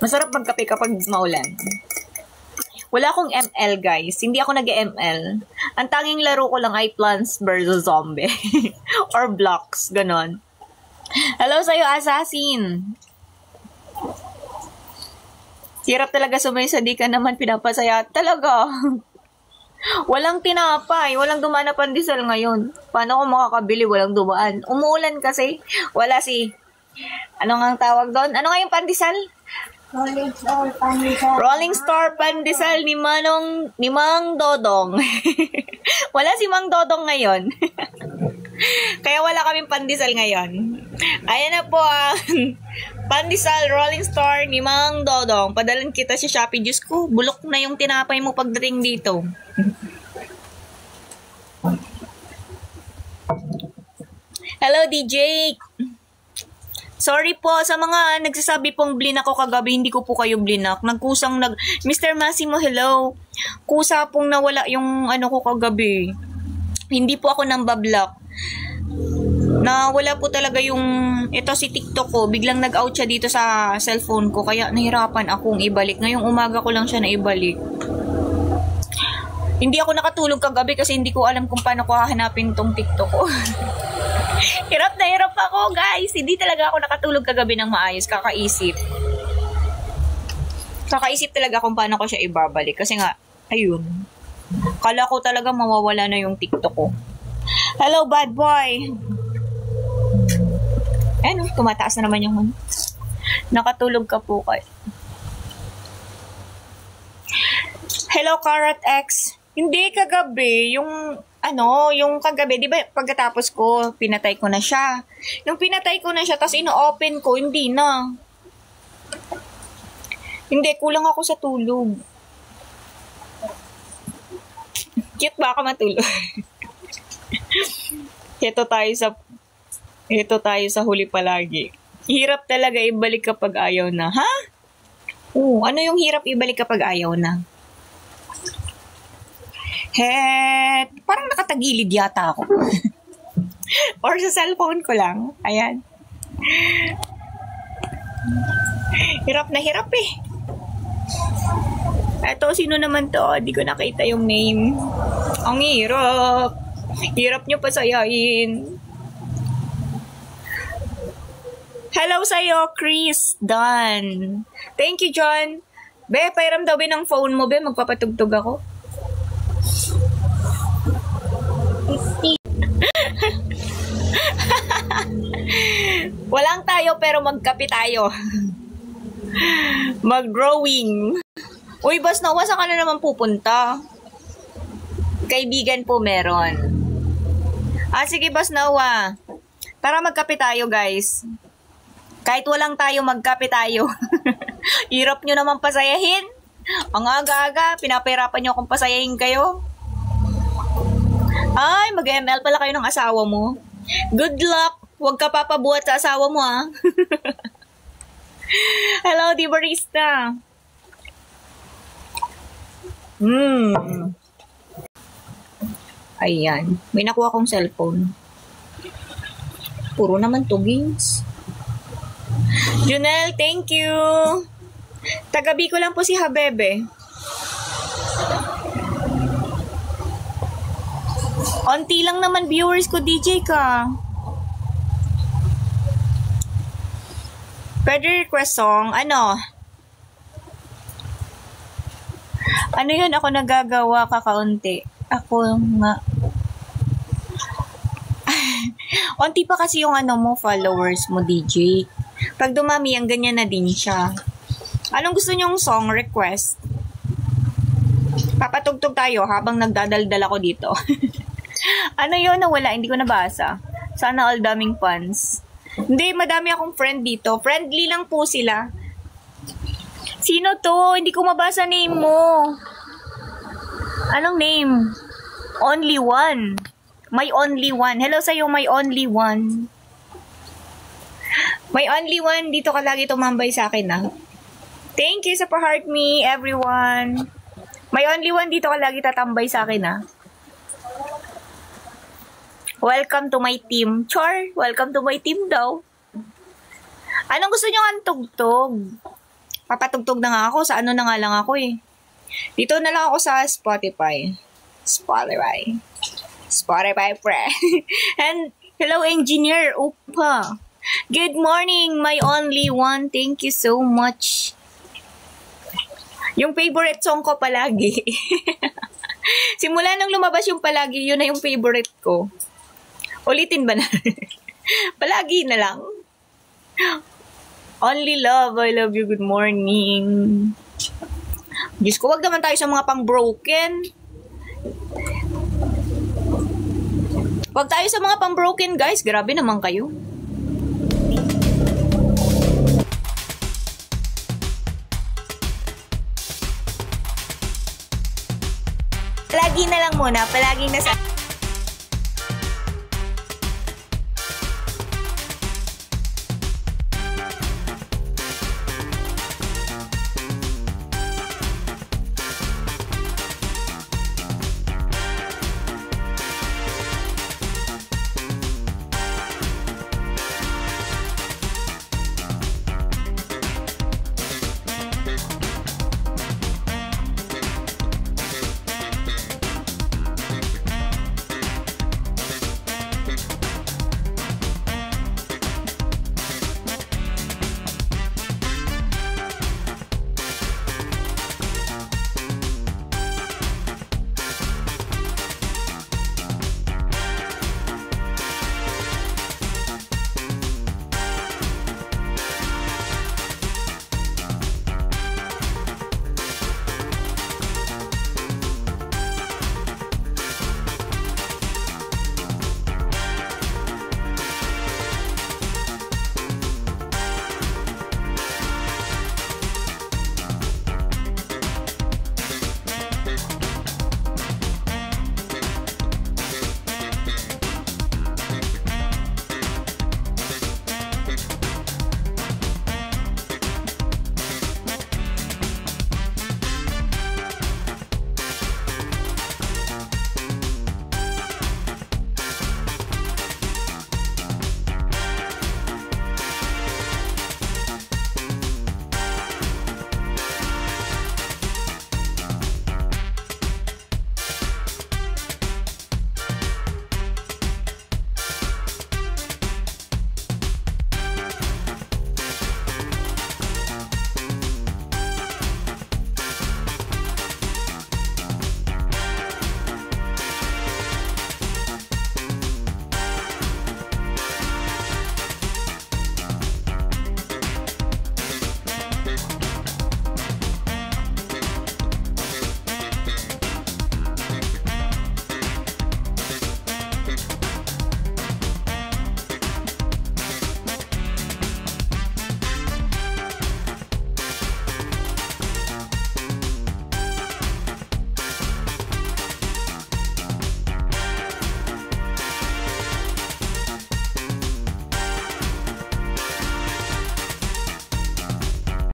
Masarap magkape kapag maulan. Wala akong ML, guys. Hindi ako nag-ML. Ang tanging laro ko lang ay Plants vs. Zombie. Or Blocks, ganon. Hello sa'yo, Assassin. Hirap talaga sumaysa, di ka naman pinapasaya. Talaga. Walang tinapay. Walang dumaan na pandesal ngayon. Paano ko makakabili? Walang dumaan. Umuulan kasi. Wala si... Ano nga ang tawag doon? Ano nga yung pandesal? Rolling Star Pandesal. Rolling Star Pandesal ni Mang Dodong. Wala si Mang Dodong ngayon. Kaya wala kaming pandesal ngayon. Ayan na po ang pandesal Rolling Star ni Mang Dodong. Padalan kita sa Shopee. Diyos ko, bulok na yung tinapay mo pagdating dito. Hello, DJ. Sorry po sa mga nagsasabi pong blinak ko kagabi, hindi ko po kayo blinak. Mr. Massimo, hello. Kusa pong nawala yung ano ko kagabi. Hindi po ako nambablock. Nawala po talaga yung, ito si TikTok ko, biglang nag-out siya dito sa cellphone ko, kaya nahirapan akong ibalik. Ngayong umaga ko lang siya naibalik. Hindi ako nakatulog kagabi kasi hindi ko alam kung paano ko hahanapin tong TikTok ko. Hirap na hirap ako, guys. Hindi talaga ako nakatulog kagabi ng maayos. Kakaisip talaga kung paano ko siya ibabalik. Kasi nga, ayun. Kala ko talaga mawawala na yung TikTok ko. Hello, bad boy. Ano, tumataas na naman yung nakatulog ka po kayo. Hello, Carrot X. Hindi kagabi, yung kagabi, di ba pagkatapos ko, pinatay ko na siya. Nung pinatay ko na siya, tapos ino-open ko, hindi na. Hindi, kulang ako sa tulog. Cute ba ako matulog? Ito tayo sa huli palagi. Hirap talaga ibalik kapag ayaw na. Ha? Ano yung hirap ibalik kapag ayaw na? Parang nakatagilid yata ako. Or sa cellphone ko lang. Ayan. Hirap na hirap eh. Eto, sino naman to? Di ko nakita yung name. Ang hirap. Hirap nyo pasayain. Hello sa'yo, Chris Dunn. Thank you, John. Be, pairam daw ng phone mo, be. Magpapatugtog ako. Walang tayo pero magkape tayo. Mag-growing. Uy, Boss Noah, saan ka na naman pupunta? Kaibigan po meron. Sige, Boss Noah. Tara magkape tayo, guys. Kahit walang tayo, magkape tayo. Hirap nyo naman pasayahin. Ang aga-aga, pinapahirapan nyo akong pasayahin kayo. Ay, mag-ML pala kayo ng asawa mo. Good luck. Huwag ka papabuhat sa asawa mo, ha? Hello, di barista. Ayan. May nakuha kong cellphone. Puro naman to games. Junel, thank you. Tagabi ko lang po si Habebe. Onti lang naman viewers ko, DJ ka. Pwede request song. Ano yun? Ako nagagawa kakaunti. Ako nga. Onti pa kasi yung mo, followers mo, DJ. Pag dumami, ang ganyan na din siya. Anong gusto nyong song request? Papatugtog tayo habang nagdadaldal ako dito. Ano yun? Nawala. Hindi ko nabasa. Sana all daming fans. Hindi, madami akong friend dito. Friendly lang po sila. Sino to? Hindi ko mabasa name mo. Anong name? Only one. My only one. Hello sa'yo, my only one. My only one. Dito ka lagi tumambay sa akin, ha? Thank you sa pa-heart me, everyone. My only one. Dito ka lagi tatambay sa akin, ha? Welcome to my team. Char, welcome to my team daw. Anong gusto nyo ang tugtog? Papatugtog na nga ako. Sa ano na nga lang ako eh. Dito na lang ako sa Spotify. Spotify, pre. And, hello, engineer. Opa. Good morning, my only one. Thank you so much. Yung favorite song ko palagi. Simula nang lumabas yung palagi, yun na yung favorite ko. Ulitin ba na? Palagi na lang. Only love, I love you, good morning. Diyos ko, wag naman tayo sa mga pang-broken. Wag tayo sa mga pang-broken, guys. Grabe naman kayo. Palagi na lang muna. Palaging nasa...